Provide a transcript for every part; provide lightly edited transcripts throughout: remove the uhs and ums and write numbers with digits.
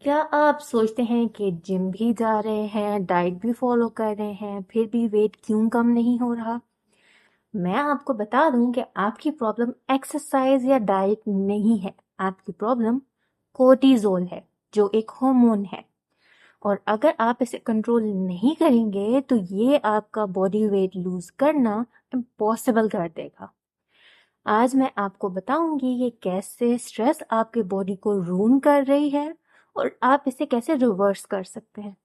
क्या आप सोचते हैं कि जिम भी जा रहे हैं, डाइट भी फॉलो कर रहे हैं, फिर भी वेट क्यों कम नहीं हो रहा? मैं आपको बता दूं कि आपकी प्रॉब्लम एक्सरसाइज या डाइट नहीं है। आपकी प्रॉब्लम कोर्टिजोल है, जो एक हार्मोन है। और अगर आप इसे कंट्रोल नहीं करेंगे तो ये आपका बॉडी वेट लूज करना इम्पॉसिबल कर देगा। आज मैं आपको बताऊंगी कि कैसे स्ट्रेस आपके बॉडी को रून कर रही है और आप इसे कैसे रिवर्स कर सकते हैं।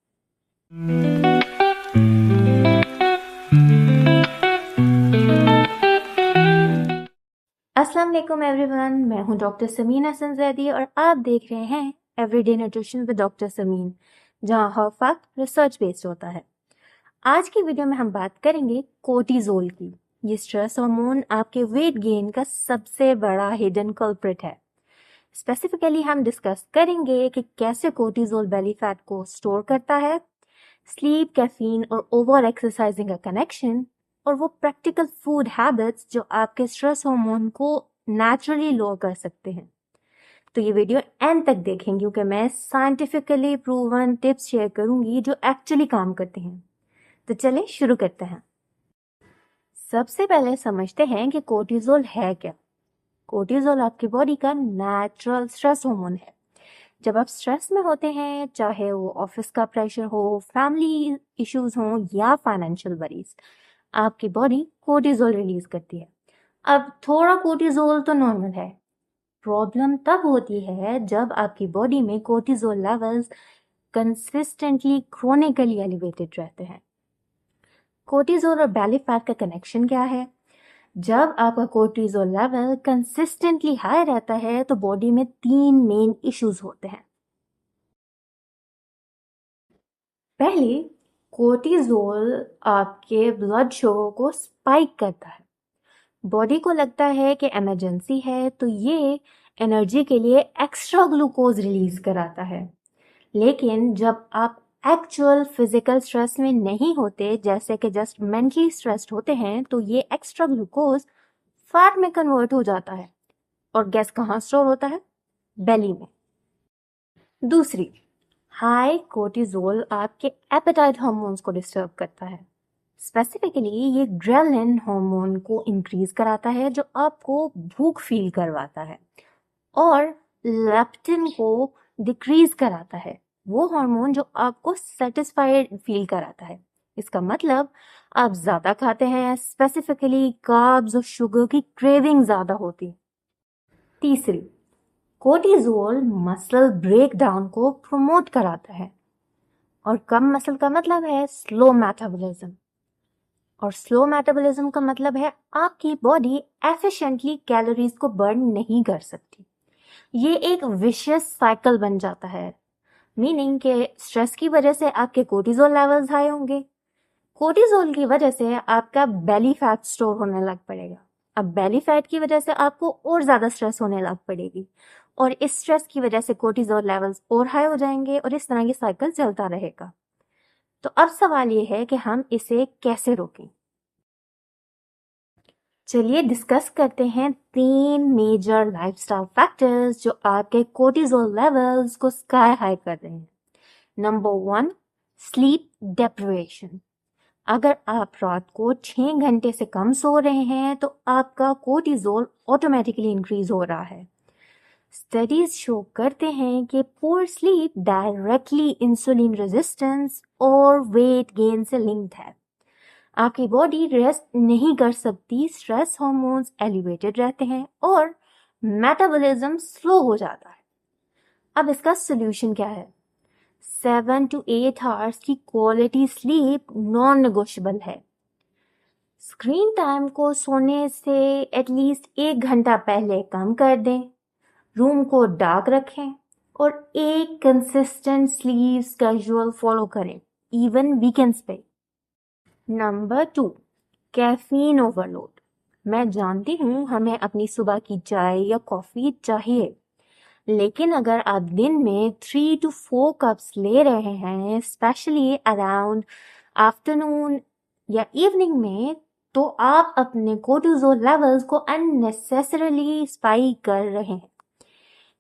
अस्सलाम वालेकुम एवरीवन, मैं हूं डॉक्टर समीन हसन जैदी और आप देख रहे हैं everyday nutrition with doctor Sameen, जहां हर फैक्ट रिसर्च बेस्ड होता है। आज की वीडियो में हम बात करेंगे कोर्टिजोल की। ये स्ट्रेस हार्मोन आपके वेट गेन का सबसे बड़ा हिडन कल्प्रिट है। स्पेसिफिकली हम डिस्कस करेंगे कि कैसे कोर्टिजोल बेली फैट को स्टोर करता है, स्लीप, कैफीन और ओवर एक्सरसाइजिंग का कनेक्शन, और वो प्रैक्टिकल फूड हैबिट्स जो आपके स्ट्रेस हार्मोन को नेचुरली लो कर सकते हैं। तो ये वीडियो एंड तक देखें क्योंकि मैं साइंटिफिकली प्रूवन टिप्स शेयर करूंगी जो एक्चुअली काम करते हैं। तो चलिए शुरू करते हैं। सबसे पहले समझते हैं कि कोर्टिजोल है क्या। कोर्टिजोल आपकी बॉडी का नेचुरल स्ट्रेस हार्मोन है। जब आप स्ट्रेस में होते हैं, चाहे वो ऑफिस का प्रेशर हो, फैमिली इश्यूज हो या फाइनेंशियल वरीज, आपकी बॉडी कोर्टिजोल रिलीज करती है। अब थोड़ा कोर्टिजोल तो नॉर्मल है। प्रॉब्लम तब होती है जब आपकी बॉडी में कोर्टिजोल लेवल्स कंसिस्टेंटली क्रोनिकली एलिवेटेड रहते हैं। कोर्टिजोल और बेली फैट का कनेक्शन क्या है? जब आपका कोर्टिजोल लेवल कंसिस्टेंटली हाई रहता है तो बॉडी में तीन मेन इश्यूज होते हैं। पहले, कोर्टिजोल आपके ब्लड शुगर को स्पाइक करता है। बॉडी को लगता है कि इमरजेंसी है तो ये एनर्जी के लिए एक्स्ट्रा ग्लूकोज रिलीज कराता है। लेकिन जब आप एक्चुअल फिजिकल स्ट्रेस में नहीं होते, जैसे कि जस्ट मेंटली स्ट्रेस्ड होते हैं, तो ये एक्स्ट्रा ग्लूकोज फैट में कन्वर्ट हो जाता है। और गैस कहाँ स्टोर होता है? बेली में। दूसरी, हाई कोर्टिजोल आपके एपेटाइट हार्मोन्स को डिस्टर्ब करता है। स्पेसिफिकली ये ग्रेलिन हार्मोन को इंक्रीज कराता है जो आपको भूख फील करवाता है, और लेप्टिन को डिक्रीज कराता है, वो हार्मोन जो आपको सेटिस्फाइड फील कराता है। इसका मतलब आप ज्यादा खाते हैं, स्पेसिफिकली कार्ब्स और शुगर की क्रेविंग ज्यादा होती। तीसरी, कोर्टिजोल मसल ब्रेकडाउन को प्रमोट कराता है, और कम मसल का मतलब है स्लो मेटाबॉलिज्म, और स्लो मेटाबॉलिज्म का मतलब है आपकी बॉडी एफिशिएंटली कैलोरीज को बर्न नहीं कर सकती। ये एक विशियस साइकिल बन जाता है, मीनिंग के स्ट्रेस की वजह से आपके कोर्टिजोल लेवल्स हाई होंगे, कोर्टिजोल की वजह से आपका बेली फैट स्टोर होने लग पड़ेगा, अब बेली फैट की वजह से आपको और ज्यादा स्ट्रेस होने लग पड़ेगी, और इस स्ट्रेस की वजह से कोर्टिजोल लेवल्स और हाई हो जाएंगे, और इस तरह ये साइकिल चलता रहेगा। तो अब सवाल ये है कि हम इसे कैसे रोकें। चलिए डिस्कस करते हैं तीन मेजर लाइफस्टाइल फैक्टर्स जो आपके कोर्टिजोल लेवल्स को स्काई हाई कर रहे हैं। Number 1, sleep deprivation. अगर आप रात को 6 घंटे से कम सो रहे हैं तो आपका कोर्टिजोल ऑटोमेटिकली इंक्रीज हो रहा है। स्टडीज शो करते हैं कि poor sleep directly insulin resistance और वेट गेन से लिंक्ड है। आपकी बॉडी रेस्ट नहीं कर सकती, स्ट्रेस हार्मोन्स एलिवेटेड रहते हैं और मेटाबॉलिज्म स्लो हो जाता है। अब इसका सोल्यूशन क्या है? 7 to 8 आवर्स की क्वालिटी स्लीप नॉन नेगोशिएबल है। स्क्रीन टाइम को सोने से एटलीस्ट 1 घंटा पहले कम कर दें, रूम को डार्क रखें और एक कंसिस्टेंट स्लीप स्केड्यूल फॉलो करें, इवन वीकेंड्स पे। Number 2, caffeine overload. मैं जानती हूँ हमें अपनी सुबह की चाय या कॉफी चाहिए, लेकिन अगर आप दिन में 3 to 4 कप्स ले रहे हैं, स्पेशली अराउंड आफ्टरनून या इवनिंग में, तो आप अपने कोर्टिजोल लेवल्स को अननेसेसरीली स्पाइक कर रहे हैं।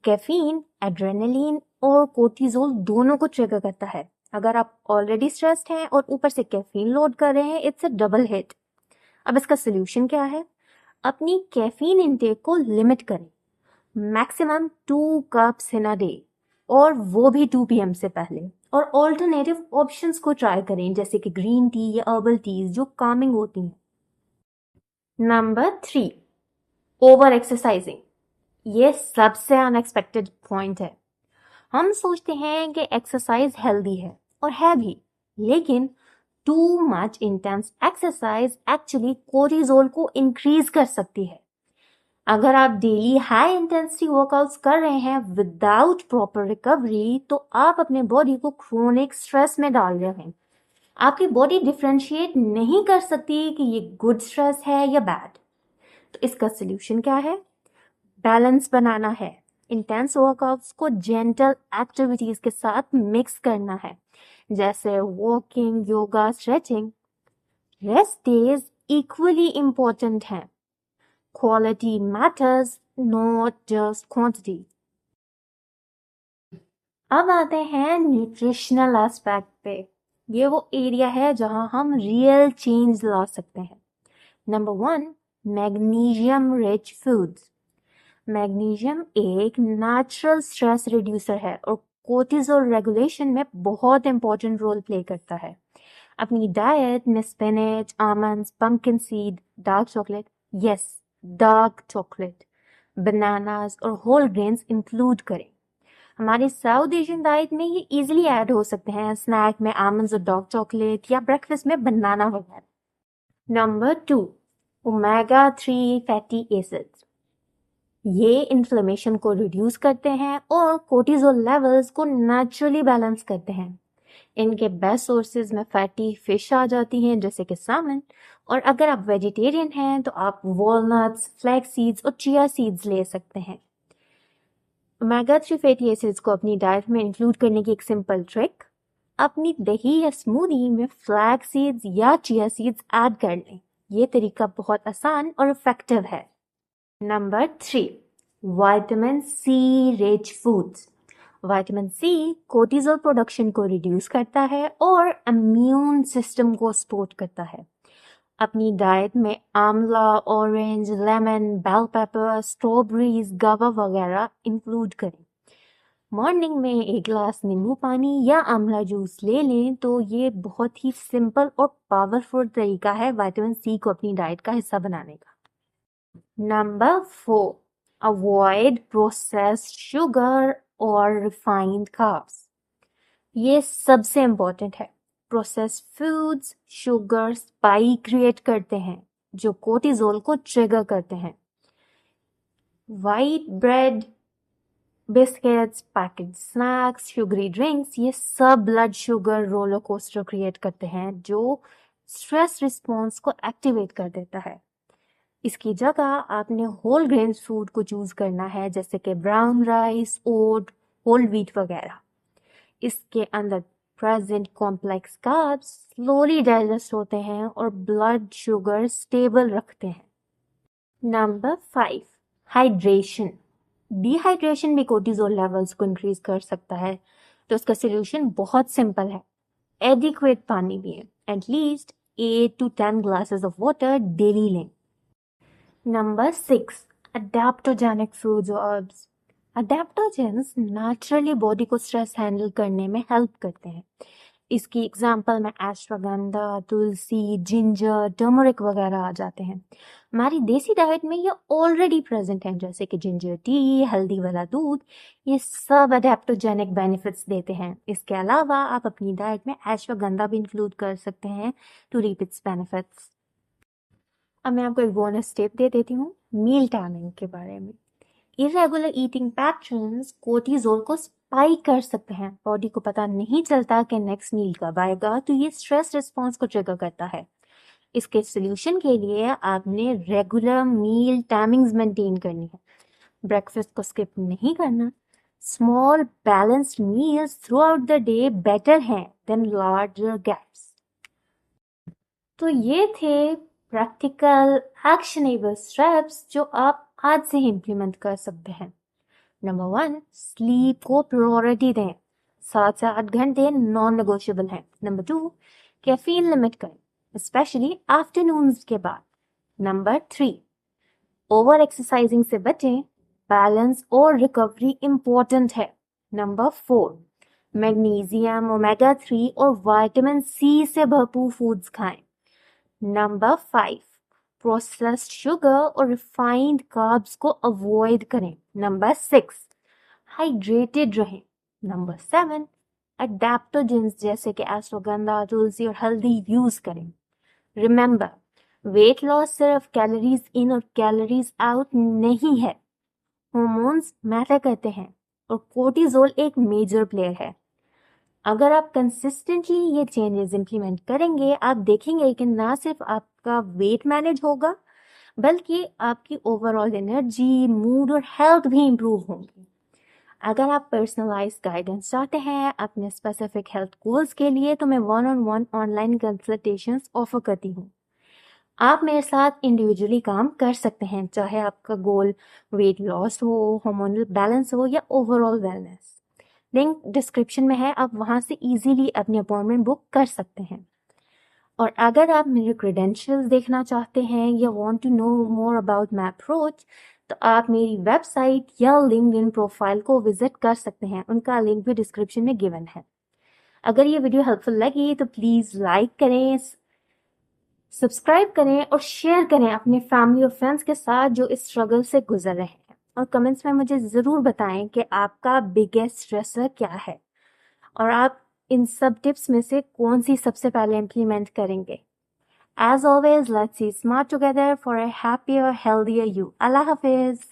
कैफीन एड्रेनलिन और कोर्टिजोल दोनों को ट्रिगर करता है। अगर आप ऑलरेडी स्ट्रेस्ड हैं और ऊपर से कैफीन लोड कर रहे हैं, इट्स अ डबल हिट। अब इसका सोल्यूशन क्या है? अपनी कैफीन इनटेक को लिमिट करें, maximum 2 cups in a day, और वो भी 2 PM से पहले। और ऑल्टरनेटिव ऑप्शंस को ट्राई करें, जैसे कि ग्रीन टी या हर्बल टीज जो कामिंग होती हैं। Number 3, over exercising. ये सबसे अनएक्सपेक्टेड पॉइंट है। हम सोचते हैं कि एक्सरसाइज हेल्दी है, और है भी, लेकिन too much intense exercise actually cortisol को इंक्रीज कर सकती है। अगर आप डेली हाई इंटेंसिटी वर्कआउट्स कर रहे हैं विदाउट प्रॉपर रिकवरी, तो आप अपने बॉडी को क्रोनिक स्ट्रेस में डाल रहे हैं। आपकी बॉडी डिफरेंशिएट नहीं कर सकती कि ये गुड स्ट्रेस है या बैड। तो इसका सोल्यूशन क्या है? बैलेंस बनाना है। इंटेंस वर्कआउट्स को जेंटल एक्टिविटीज के साथ मिक्स करना है, जैसे walking, yoga, stretching. Rest days equally important हैं। Quality matters, not just quantity. अब आते हैं न्यूट्रिशनल एस्पेक्ट पे। ये वो एरिया है जहां हम रियल चेंज ला सकते हैं। Number 1, magnesium rich foods. Magnesium एक नेचुरल स्ट्रेस रिड्यूसर है और कोर्टिसोल रेगुलेशन में बहुत इंपॉर्टेंट रोल प्ले करता है। अपनी डाइट में spinach, almonds, pumpkin seed, dark chocolate, yes dark chocolate, bananas और होल ग्रेन्स इंक्लूड करें। हमारी साउथ एशियन डाइट में ये इजीली ऐड हो सकते हैं, स्नैक में आमंड्स और डार्क चॉकलेट, या ब्रेकफास्ट में बनाना वगैरह। Number 2, omega 3 fatty acids. ये इन्फ्लेमेशन को रिड्यूस करते हैं और कोर्टिसोल लेवल्स को नेचुरली बैलेंस करते हैं। इनके बेस्ट सोर्सेज में फैटी फिश आ जाती हैं, जैसे कि सामन, और अगर आप वेजिटेरियन हैं तो आप वॉलनट्स, फ्लैक्स सीड्स और चिया सीड्स ले सकते हैं। ओमेगा 3 फैटी एसिड्स को अपनी डाइट में इंक्लूड करने की एक सिंपल ट्रिक, अपनी दही या स्मूदी में फ्लैक्स सीड्स या चिया सीड्स ऐड कर लें। ये तरीका बहुत आसान और इफेक्टिव है। Number 3, vitamin C rich foods. Vitamin C cortisol production को रिड्यूस करता है और इम्यून सिस्टम को सपोर्ट करता है। अपनी डाइट में amla, orange, lemon, bell pepper, strawberries, guava वगैरह इंक्लूड करें। मॉर्निंग में 1 गिलास नींबू पानी या आंवला जूस ले लें, तो ये बहुत ही सिंपल और पावरफुल तरीका है विटामिन सी को अपनी डाइट का हिस्सा बनाने का। नंबर 4, अवॉइड प्रोसेस्ड शुगर और रिफाइंड कार्ब्स। ये सबसे इम्पोर्टेंट है। Processed foods sugar spike create करते हैं, जो कोर्टिसोल को ट्रिगर करते हैं। White bread, biscuits, package snacks, sugary drinks, ये सब blood sugar roller coaster create करते हैं, जो स्ट्रेस रिस्पॉन्स को एक्टिवेट कर देता है। इसकी जगह आपने होल ग्रेन्स फूड को चूज करना है, जैसे कि ब्राउन राइस, ओट, होल व्हीट वगैरह। इसके अंदर present complex carbs slowly digest होते हैं और ब्लड शुगर स्टेबल रखते हैं। Number 5, hydration. डिहाइड्रेशन भी कोर्टिसोल लेवल्स को इंक्रीज कर सकता है, तो इसका सोल्यूशन बहुत सिंपल है। एडिक्वेट पानी पिए, at least 8 to 10 glasses of water daily लें। नंबर 6, अडेप्टोजेनिक फूड्स और हर्ब्स। अडेप्टोजेंस नेचुरली बॉडी को स्ट्रेस हैंडल करने में हेल्प करते हैं। इसकी एग्जांपल में अश्वगंधा, तुलसी, जिंजर, टर्मरिक वगैरह आ जाते हैं। हमारी देसी डाइट में ये ऑलरेडी प्रेजेंट हैं, जैसे कि जिंजर टी, हल्दी वाला दूध। ये सब अडेप्टोजेनिक बेनिफिट्स देते हैं। इसके अलावा आप अपनी डाइट में अश्वगंधा भी इंक्लूड कर सकते हैं टू रीप इट्स बेनिफिट्स। अब मैं आपको एक बोनस टिप दे देती हूँ मील टाइमिंग के बारे में। इरेगुलर ईटिंग पैटर्न्स कोर्टिसोल को स्पाइक कर सकते हैं। बॉडी को पता नहीं चलता कि नेक्स्ट मील कब आएगा, तो ये स्ट्रेस रिस्पॉन्स को ट्रिगर करता है। इसके सोल्यूशन के लिए आपने रेगुलर मील टाइमिंग्स मेंटेन करनी है। ब्रेकफास्ट को स्किप नहीं करना। Small balanced meals through out the day better हैं देन लार्जर गैप्स। तो ये थे प्रैक्टिकल एक्शनेबल स्टेप्स जो आप आज से ही इम्प्लीमेंट कर सकते हैं। नंबर 1, स्लीप को प्रायोरिटी दें, 7 से 8 घंटे नॉन नेगोशिएबल है। नंबर 2, कैफीन लिमिट करें स्पेशली आफ्टरनून्स के बाद। नंबर 3, ओवर एक्सरसाइजिंग से बचें, बैलेंस और रिकवरी इंपॉर्टेंट है। नंबर 4, मैग्नीशियम, ओमेगा 3 और विटामिन सी से भरपूर फूड्स खाएं। नंबर 5, प्रोसेस्ड शुगर और रिफाइंड कार्ब्स को अवॉइड करें। नंबर 6, हाइड्रेटेड रहें। नंबर 7, अडेप्टोजेंस जैसे कि अश्वगंधा, तुलसी और हल्दी यूज करें। रिमेंबर, वेट लॉस सिर्फ कैलोरीज इन और कैलोरीज आउट नहीं है, हार्मोन्स मैटर करते हैं और कोर्टिजोल एक मेजर प्लेयर है। अगर आप कंसिस्टेंटली ये चेंजेस इंप्लीमेंट करेंगे, आप देखेंगे कि ना सिर्फ आपका वेट मैनेज होगा बल्कि आपकी ओवरऑल एनर्जी, मूड और हेल्थ भी इम्प्रूव होंगी। अगर आप पर्सनलाइज्ड गाइडेंस चाहते हैं अपने स्पेसिफिक हेल्थ गोल्स के लिए, तो मैं 1-on-1 ऑनलाइन कंसल्टेशंस ऑफर करती हूँ। आप मेरे साथ इंडिविजुअली काम कर सकते हैं, चाहे आपका गोल वेट लॉस हो, हार्मोनल बैलेंस हो या ओवरऑल वेलनेस। लिंक डिस्क्रिप्शन में है, आप वहां से इजीली अपनी अपॉइंटमेंट बुक कर सकते हैं। और अगर आप मेरे क्रेडेंशियल्स देखना चाहते हैं या want to know more about my approach, तो आप मेरी वेबसाइट या लिंक्डइन प्रोफाइल को विजिट कर सकते हैं, उनका लिंक भी डिस्क्रिप्शन में गिवन है। अगर ये वीडियो हेल्पफुल लगी तो प्लीज लाइक करें, सब्सक्राइब करें और शेयर करें अपने फैमिली और फ्रेंड्स के साथ जो इस स्ट्रगल से गुजर रहे हैं। और कमेंट्स में मुझे ज़रूर बताएं कि आपका बिगेस्ट स्ट्रेसर क्या है और आप इन सब टिप्स में से कौन सी सबसे पहले इम्प्लीमेंट करेंगे। As always, let's see smart together for a happier, healthier you. Allah Hafiz.